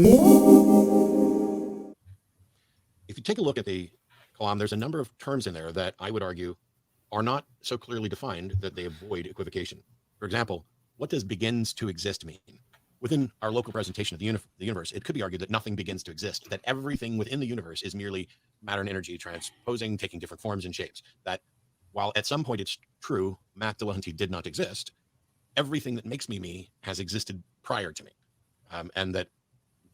If you take a look at the Kalam, there's a number of terms in there that I would argue are not so clearly defined that they avoid equivocation. For example, what does begins to exist mean? Within our local presentation of the universe, it could be argued that nothing begins to exist, that everything within the universe is merely matter and energy transposing, taking different forms and shapes. That while at some point it's true, Matt Dillahunty did not exist, everything that makes me has existed prior to me. And that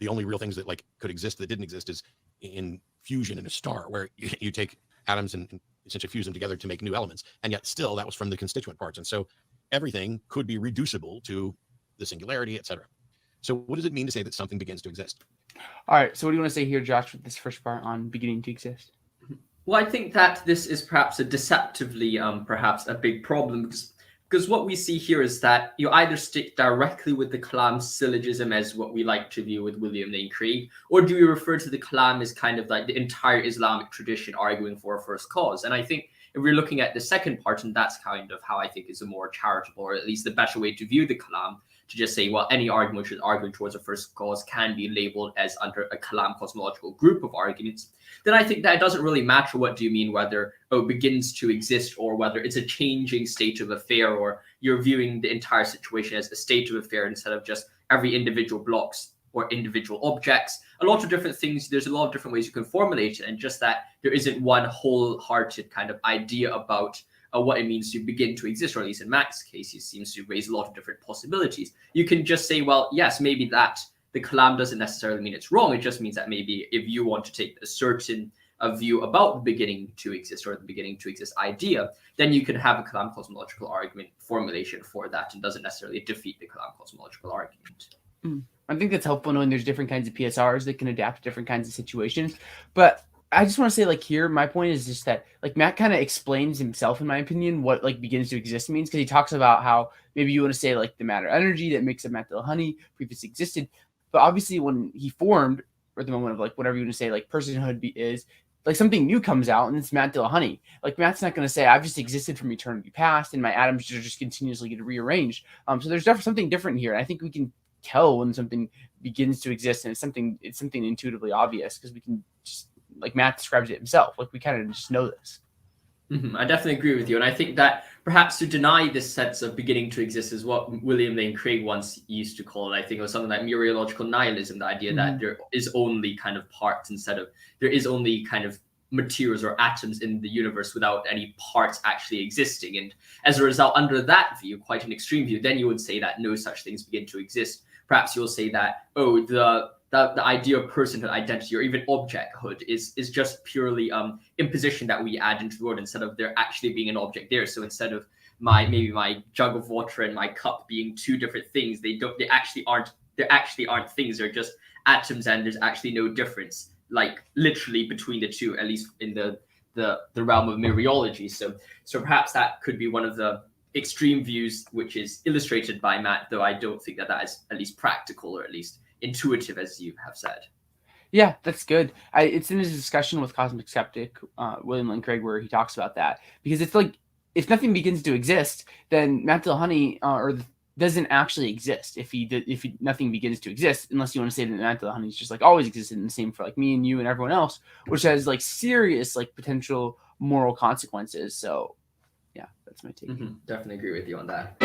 the only real things that like could exist that didn't exist is in fusion in a star, where you take atoms and essentially fuse them together to make new elements. And yet still that was from the constituent parts. And so everything could be reducible to the singularity, etc. So what does it mean to say that something begins to exist? All right. So what do you want to say here, Josh, with this first part on beginning to exist? Well, I think that this is perhaps a deceptively, perhaps a big problem, because what we see here is that you either stick directly with the Kalam syllogism as what we like to view with William Lane Craig, or do you refer to the Kalam as kind of like the entire Islamic tradition arguing for a first cause? And I think if we're looking at the second part, and that's kind of how I think is a more charitable, or at least the better way to view the Kalam, to just say, well, any argument which is arguing towards a first cause can be labeled as under a Kalam cosmological group of arguments, then I think that it doesn't really matter what do you mean, whether it begins to exist or whether it's a changing state of affair, or you're viewing the entire situation as a state of affair instead of just every individual blocks or individual objects. A lot of different things, there's a lot of different ways you can formulate it, and just that there isn't one wholehearted kind of idea about what it means to begin to exist, or at least in Matt's case, he seems to raise a lot of different possibilities. You can just say, well, yes, maybe that the Kalam doesn't necessarily mean it's wrong. It just means that maybe if you want to take a certain view about the beginning to exist, or the beginning to exist idea, then you can have a Kalam cosmological argument formulation for that, and doesn't necessarily defeat the Kalam cosmological argument. I think that's helpful knowing there's different kinds of PSRs that can adapt to different kinds of situations. But I just want to say, like, here, my point is just that, like, Matt kind of explains himself, in my opinion, what, like, begins to exist means, because he talks about how maybe you want to say, like, the matter energy that makes up Matt Dillahunty previously existed. But obviously, when he formed, or at the moment of, like, whatever you want to say, like, personhood is, like, something new comes out, and it's Matt Dillahunty. Like, Matt's not going to say, I've just existed from eternity past, and my atoms are just continuously get rearranged. So there's definitely something different here. I think we can tell when something begins to exist, and it's something intuitively obvious, because we can just, like Matt describes it himself, like we kind of just know this. I definitely agree with you, and I think that perhaps to deny this sense of beginning to exist is what William Lane Craig once used to call it. I think it was something like mereological nihilism, the idea that there is only kind of parts instead of there is only kind of materials or atoms in the universe without any parts actually existing. And as a result, under that view, quite an extreme view, then you would say that no such things begin to exist. Perhaps you'll say that, oh, the idea of personhood, identity, or even objecthood is just purely imposition that we add into the world instead of there actually being an object there. So instead of maybe my jug of water and my cup being two different things, they actually aren't things. They're just atoms, and there's actually no difference, like literally between the two, at least in the realm of mereology. So perhaps that could be one of the extreme views which is illustrated by Matt, though I don't think that is at least practical, or at least intuitive, as you have said. Yeah, that's good. It's in his discussion with Cosmic Skeptic, William Lane Craig, where he talks about that, because it's like, if nothing begins to exist, then Matt Dillahunty doesn't actually exist. If nothing begins to exist, unless you want to say that Matt Dillahunty's just like always existed, and the same for like me and you and everyone else, which has like serious like potential moral consequences. So yeah, that's my take. Definitely agree with you on that.